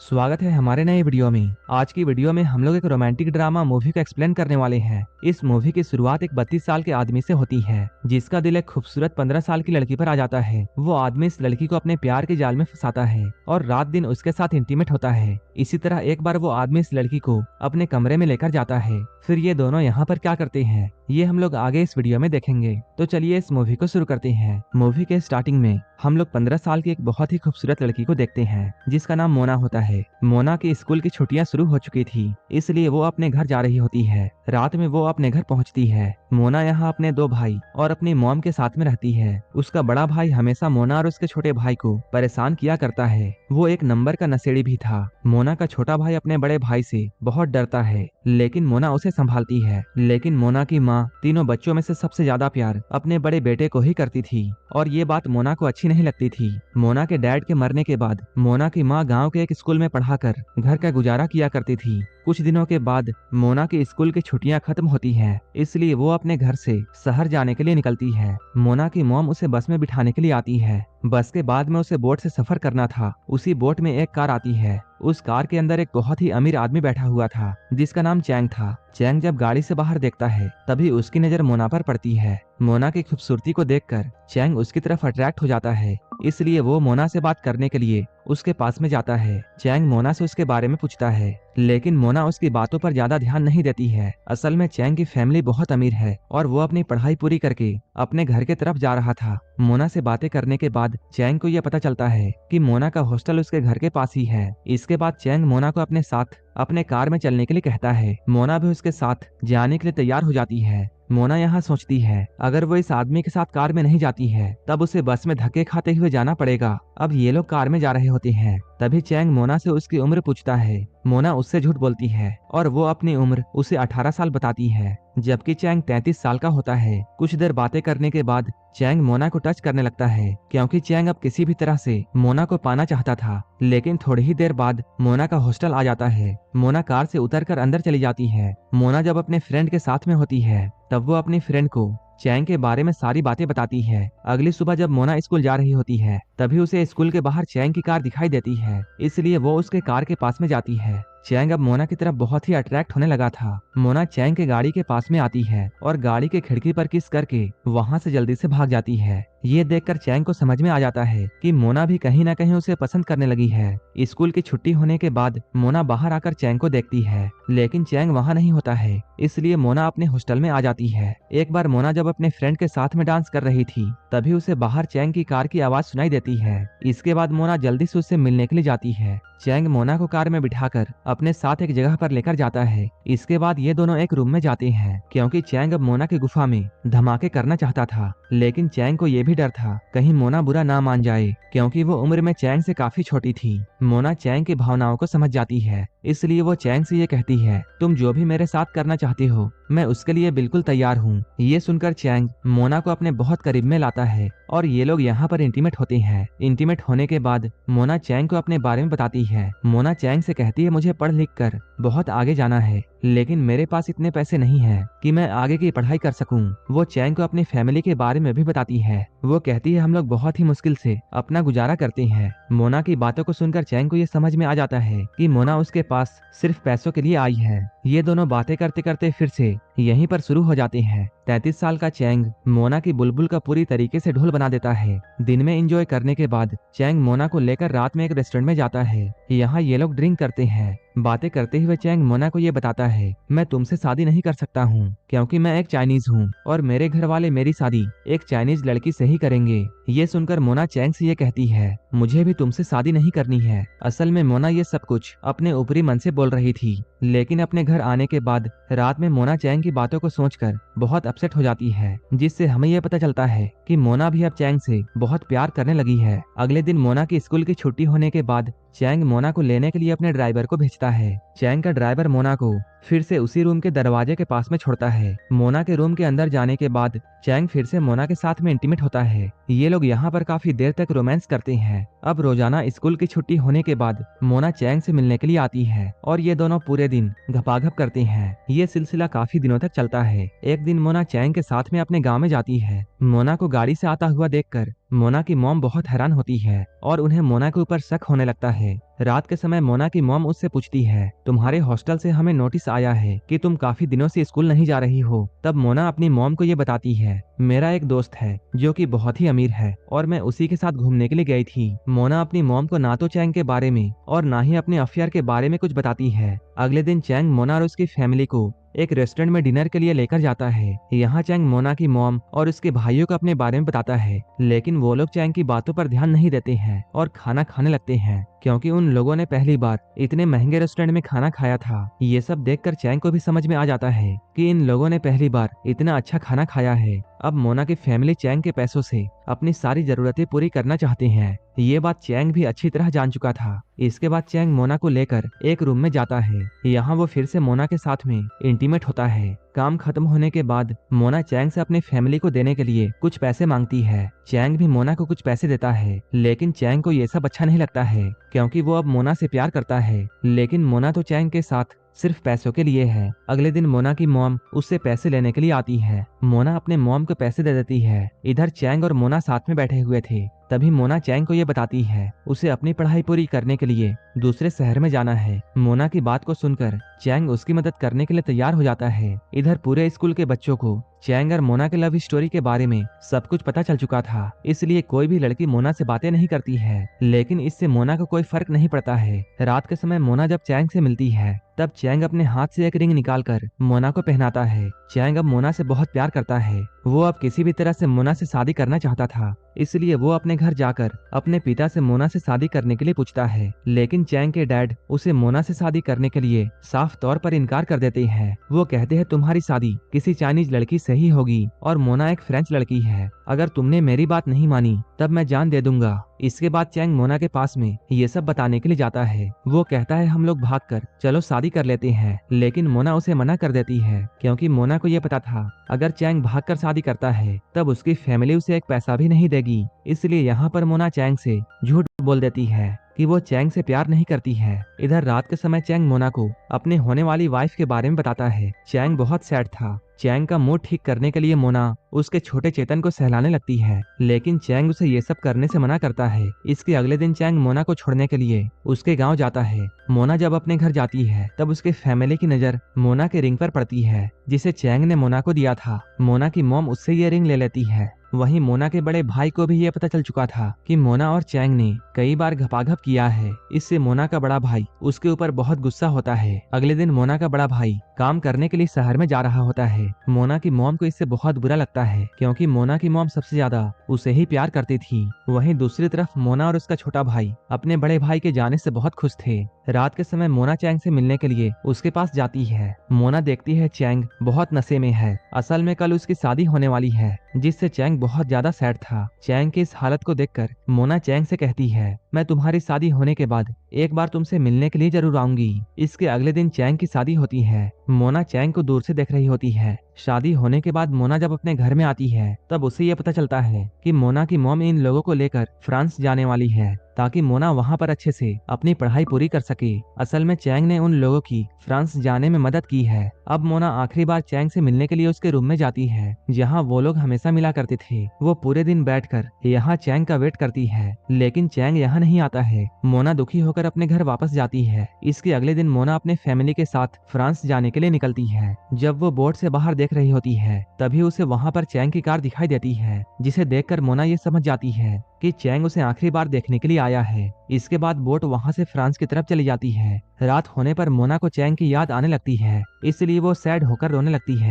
स्वागत है हमारे नए वीडियो में। आज की वीडियो में हम लोग एक रोमांटिक ड्रामा मूवी को एक्सप्लेन करने वाले हैं। इस मूवी की शुरुआत एक 32 साल के आदमी से होती है, जिसका दिल एक खूबसूरत 15 साल की लड़की पर आ जाता है। वो आदमी इस लड़की को अपने प्यार के जाल में फंसाता है और रात दिन उसके साथ इंटीमेट होता है। इसी तरह एक बार वो आदमी इस लड़की को अपने कमरे में लेकर जाता है। फिर ये दोनों यहाँ पर क्या करते हैं, ये हम लोग आगे इस वीडियो में देखेंगे। तो चलिए इस मूवी को शुरू करते हैं। मूवी के स्टार्टिंग में हम लोग 15 साल की एक बहुत ही खूबसूरत लड़की को देखते हैं, जिसका नाम मोना होता है। मोना की स्कूल की छुट्टियां शुरू हो चुकी थी, इसलिए वो अपने घर जा रही होती है। रात में वो अपने घर पहुंचती है। मोना यहाँ अपने 2 भाई और अपनी मॉम के साथ में रहती है। उसका बड़ा भाई हमेशा मोना और उसके छोटे भाई को परेशान किया करता है। वो एक नंबर का नशेड़ी भी था। मोना का छोटा भाई अपने बड़े भाई से बहुत डरता है, लेकिन मोना उसे संभालती है। लेकिन मोना की माँ तीनों बच्चों में से सबसे ज्यादा प्यार अपने बड़े बेटे को ही करती थी, और ये बात मोना को अच्छी नहीं लगती थी। मोना के डैड के मरने के बाद मोना की माँ गांव के एक स्कूल में पढ़ाकर घर का गुजारा किया करती थी। कुछ दिनों के बाद मोना की स्कूल की छुट्टियां खत्म होती हैं, इसलिए वो अपने घर से शहर जाने के लिए निकलती है। मोना की मॉम उसे बस में बिठाने के लिए आती है। बस के बाद में उसे बोट से सफर करना था। उसी बोट में एक कार आती है। उस कार के अंदर एक बहुत ही अमीर आदमी बैठा हुआ था, जिसका नाम चैंग था। चैंग जब गाड़ी से बाहर देखता है, तभी उसकी नजर मोना पर पड़ती है। मोना की खूबसूरती को देखकर चैंग उसकी तरफ अट्रैक्ट हो जाता है, इसलिए वो मोना से बात करने के लिए उसके पास में जाता है। चैंग मोना से उसके बारे में पूछता है, लेकिन मोना उसकी बातों पर ज्यादा ध्यान नहीं देती है। असल में चैंग की फैमिली बहुत अमीर है और वो अपनी पढ़ाई पूरी करके अपने घर के तरफ जा रहा था। मोना से बातें करने के बाद चैंग को यह पता चलता है कि मोना का हॉस्टल उसके घर के पास ही है। इसके बाद चैंग मोना को अपने साथ अपने कार में चलने के लिए कहता है। मोना भी उसके साथ जाने के लिए तैयार हो जाती है। मोना यहाँ सोचती है, अगर वो इस आदमी के साथ कार में नहीं जाती है, तब उसे बस में धक्के खाते हुए जाना पड़ेगा। अब ये लोग कार में जा रहे होते हैं। तभी चैंग मोना से उसकी उम्र पूछता है। मोना उससे झूठ बोलती है और वो अपनी उम्र उसे 18 साल बताती है, जबकि चैंग 33 साल का होता है। कुछ देर बातें करने के बाद चैंग मोना को टच करने लगता है, क्योंकि चैंग अब किसी भी तरह से मोना को पाना चाहता था। लेकिन थोड़ी ही देर बाद मोना का हॉस्टल आ जाता है। मोना कार से उतरकर अंदर चली जाती है। मोना जब अपने फ्रेंड के साथ में होती है, तब वो अपनी फ्रेंड को चैंग के बारे में सारी बातें बताती है। अगली सुबह जब मोना स्कूल जा रही होती है, तभी उसे स्कूल के बाहर चैंग की कार दिखाई देती है, इसलिए वो उसके कार के पास में जाती है। चैंग अब मोना की तरफ बहुत ही अट्रैक्ट होने लगा था। मोना चैंग के गाड़ी के पास में आती है और गाड़ी के खिड़की पर किस करके वहां से जल्दी से भाग जाती है। ये देखकर चैंग को समझ में आ जाता है कि मोना भी कहीं न कहीं उसे पसंद करने लगी है। स्कूल की छुट्टी होने के बाद मोना बाहर आकर चैंग को देखती है, लेकिन चैंग वहाँ नहीं होता है, इसलिए मोना अपने हॉस्टल में आ जाती है। एक बार मोना जब अपने फ्रेंड के साथ में डांस कर रही थी, तभी उसे बाहर चैंग की कार की आवाज सुनाई देती है। इसके बाद मोना जल्दी से उससे मिलने के लिए जाती है। चैंग मोना को कार में बिठाकर अपने साथ एक जगह पर लेकर जाता है। इसके बाद ये दोनों एक रूम में जाते हैं, क्योंकि चैंग अब मोना की गुफा में धमाके करना चाहता था। लेकिन चैंग को ये भी डर था कहीं मोना बुरा ना मान जाए, क्योंकि वो उम्र में चैंग से काफी छोटी थी। मोना चैंग की भावनाओं को समझ जाती है, इसलिए वो चैंग से ये कहती है, तुम जो भी मेरे साथ करना चाहती हो, मैं उसके लिए बिल्कुल तैयार हूँ। ये सुनकर चैंग मोना को अपने बहुत करीब में लाता है और ये लोग यहाँ पर इंटीमेट होते हैं। इंटीमेट होने के बाद मोना चैंग को अपने बारे में बताती है। मोना चैंग से कहती है, मुझे पढ़ लिख कर बहुत आगे जाना है, लेकिन मेरे पास इतने पैसे नहीं हैं कि मैं आगे की पढ़ाई कर सकूं। वो चैंग को अपनी फैमिली के बारे में भी बताती है। वो कहती है, हम लोग बहुत ही मुश्किल से अपना गुजारा करते हैं। मोना की बातों को सुनकर चैंग को ये समझ में आ जाता है कि मोना उसके पास सिर्फ पैसों के लिए आई है। ये दोनों बातें करते करते फिर से यहीं पर शुरू हो जाते हैं। 33 साल का चैंग मोना की बुलबुल का पूरी तरीके से ढोल बना देता है। दिन में एंजॉय करने के बाद चैंग मोना को लेकर रात में एक रेस्टोरेंट में जाता है। यहाँ ये लोग ड्रिंक करते हैं। बातें करते हुए चैंग मोना को ये बताता है, मैं तुमसे शादी नहीं कर सकता हूँ, क्योंकि मैं एक चाइनीज हूँ और मेरे घर वाले मेरी शादी एक चाइनीज लड़की से ही करेंगे। ये सुनकर मोना चैंग से ये कहती है, मुझे भी तुमसे शादी नहीं करनी है। असल में मोना ये सब कुछ अपने ऊपरी मन से बोल रही थी, लेकिन अपने घर आने के बाद रात में मोना चैंग की बातों को सोचकर बहुत अपसेट हो जाती है, जिससे हमें यह पता चलता है कि मोना भी अब चैंग से बहुत प्यार करने लगी है। अगले दिन मोना की स्कूल की छुट्टी होने के बाद चैंग मोना को लेने के लिए अपने ड्राइवर को भेजता है। चैंग का ड्राइवर मोना को फिर से उसी रूम के दरवाजे के पास में छोड़ता है। मोना के रूम के अंदर जाने के बाद चैंग फिर से मोना के साथ में इंटीमेट होता है। ये लोग यहाँ पर काफी देर तक रोमांस करते हैं। अब रोजाना स्कूल की छुट्टी होने के बाद मोना चैंग से मिलने के लिए आती है और ये दोनों पूरे दिन घपाघप करते हैं। ये सिलसिला काफी दिनों तक चलता है। एक दिन मोना चैंग के साथ में अपने गाँव में जाती है। मोना को गाड़ी से आता हुआ देखकर मोना की मॉम बहुत हैरान होती है और उन्हें मोना के ऊपर शक होने लगता है। रात के समय मोना की मॉम उससे पूछती है, तुम्हारे हॉस्टल से हमें नोटिस आया है कि तुम काफी दिनों से स्कूल नहीं जा रही हो। तब मोना अपनी मॉम को ये बताती है, मेरा एक दोस्त है जो कि बहुत ही अमीर है और मैं उसी के साथ घूमने के लिए गई थी। मोना अपनी मॉम को ना तो चैंग के बारे में और ना ही अपने अफेयर के बारे में कुछ बताती है। अगले दिन चैंग मोना और उसकी फैमिली को एक रेस्टोरेंट में डिनर के लिए लेकर जाता है। यहाँ चैंग मोना की मॉम और उसके भाइयों को अपने बारे में बताता है, लेकिन वो लोग चैंग की बातों पर ध्यान नहीं देते हैं और खाना खाने लगते हैं, क्योंकि उन लोगों ने पहली बार इतने महंगे रेस्टोरेंट में खाना खाया था। ये सब देखकर चैंग को भी समझ में आ जाता है कि इन लोगों ने पहली बार इतना अच्छा खाना खाया है। अब मोना की फैमिली चैंग के पैसों से अपनी सारी जरूरतें पूरी करना चाहते हैं। ये बात चैंग भी अच्छी तरह जान चुका था। इसके बाद चैंग मोना को लेकर एक रूम में जाता है। यहाँ वो फिर से मोना के साथ में इंटीमेट होता है। काम खत्म होने के बाद मोना चैंग से अपनी फैमिली को देने के लिए कुछ पैसे मांगती है। चैंग भी मोना को कुछ पैसे देता है, लेकिन चैंग को ये सब अच्छा नहीं लगता है, क्योंकि वो अब मोना से प्यार करता है। लेकिन मोना तो चैंग के साथ सिर्फ पैसों के लिए है। अगले दिन मोना की मॉम उससे पैसे लेने के लिए आती है। मोना अपने मॉम को पैसे दे देती है। इधर चैंग और मोना साथ में बैठे हुए थे। तभी मोना चैंग को ये बताती है उसे अपनी पढ़ाई पूरी करने के लिए दूसरे शहर में जाना है। मोना की बात को सुनकर चैंग उसकी मदद करने के लिए तैयार हो जाता है। इधर पूरे स्कूल के बच्चों को चैंग और मोना के लव स्टोरी के बारे में सब कुछ पता चल चुका था, इसलिए कोई भी लड़की मोना से बातें नहीं करती है। लेकिन इससे मोना को कोई फर्क नहीं पड़ता है। रात के समय मोना जब चैंग से मिलती है, तब चैंग अपने हाथ से एक रिंग निकालकर मोना को पहनाता है। चैंग अब मोना से बहुत प्यार करता है। वो अब किसी भी तरह से मोना से शादी करना चाहता था, इसलिए वो अपने घर जाकर अपने पिता से मोना से शादी करने के लिए पूछता है। लेकिन चैंग के डैड उसे मोना से शादी करने के लिए साफ तौर पर इनकार कर देते हैं। वो कहते हैं तुम्हारी शादी किसी चाइनीज लड़की से ही होगी और मोना एक फ्रेंच लड़की है। अगर तुमने मेरी बात नहीं मानी तब मैं जान दे दूंगा। इसके बाद चैंग मोना के पास में ये सब बताने के लिए जाता है। वो कहता है हम लोग भागकर चलो शादी कर लेते हैं, लेकिन मोना उसे मना कर देती है, क्योंकि मोना को ये पता था अगर चैंग भागकर शादी करता है तब उसकी फैमिली उसे एक पैसा भी नहीं देगी। इसलिए यहाँ पर मोना चैंग से झूठ बोल देती है कि वो चैंग से प्यार नहीं करती है। इधर रात के समय चैंग मोना को अपने होने वाली वाइफ के बारे में बताता है। चैंग बहुत सैड था। चैंग का मूड ठीक करने के लिए मोना उसके छोटे चेतन को सहलाने लगती है, लेकिन चैंग उसे ये सब करने से मना करता है। इसके अगले दिन चैंग मोना को छोड़ने के लिए उसके गांव जाता है। मोना जब अपने घर जाती है तब उसके फैमिली की नजर मोना के रिंग पर पड़ती है, जिसे चैंग ने मोना को दिया था। मोना की मॉम उससे ये रिंग ले लेती है। वहीं मोना के बड़े भाई को भी ये पता चल चुका था कि मोना और चैंग ने कई बार घपाघप किया है। इससे मोना का बड़ा भाई उसके ऊपर बहुत गुस्सा होता है। अगले दिन मोना का बड़ा भाई काम करने के लिए शहर में जा रहा होता है। मोना की मॉम को इससे बहुत बुरा लगता है, क्योंकि मोना की मॉम सबसे ज्यादा उसे ही प्यार करती थी। वहीं दूसरी तरफ मोना और उसका छोटा भाई अपने बड़े भाई के जाने से बहुत खुश थे। रात के समय मोना चैंग से मिलने के लिए उसके पास जाती है। मोना देखती है चैंग बहुत नशे में है। असल में कल उसकी शादी होने वाली है, जिससे चैंग बहुत ज्यादा सैड था। चैंग की इस हालत को देखकर मोना चैंग से कहती है मैं तुम्हारी शादी होने के बाद एक बार तुमसे मिलने के लिए जरूर आऊंगी। इसके अगले दिन चैंग की शादी होती है। मोना चैंग को दूर से देख रही होती है। शादी होने के बाद मोना जब अपने घर में आती है तब उसे ये पता चलता है कि मोना की मॉम इन लोगों को लेकर फ्रांस जाने वाली है, ताकि मोना वहाँ पर अच्छे से अपनी पढ़ाई पूरी कर सके। असल में चैंग ने उन लोगों की फ्रांस जाने में मदद की है। अब मोना आखिरी बार चैंग से मिलने के लिए उसके रूम में जाती है, जहाँ वो लोग हमेशा मिला करते थे। वो पूरे दिन बैठकर यहाँ चैंग का वेट करती है, लेकिन चैंग यहाँ नहीं आता है। मोना दुखी होकर अपने घर वापस जाती है। इसके अगले दिन मोना अपने फैमिली के साथ फ्रांस जाने के लिए निकलती है। जब वो बोट से बाहर देख रही होती है तभी उसे वहाँ पर चैंग की कार दिखाई देती है, जिसे देखकर मोना ये समझ जाती है कि चैंग उसे आखिरी बार देखने के लिए आया है। इसके बाद बोट वहाँ से फ्रांस की तरफ चली जाती है। रात होने पर मोना को चैंग की याद आने लगती है, इसलिए वो सैड होकर रोने लगती है।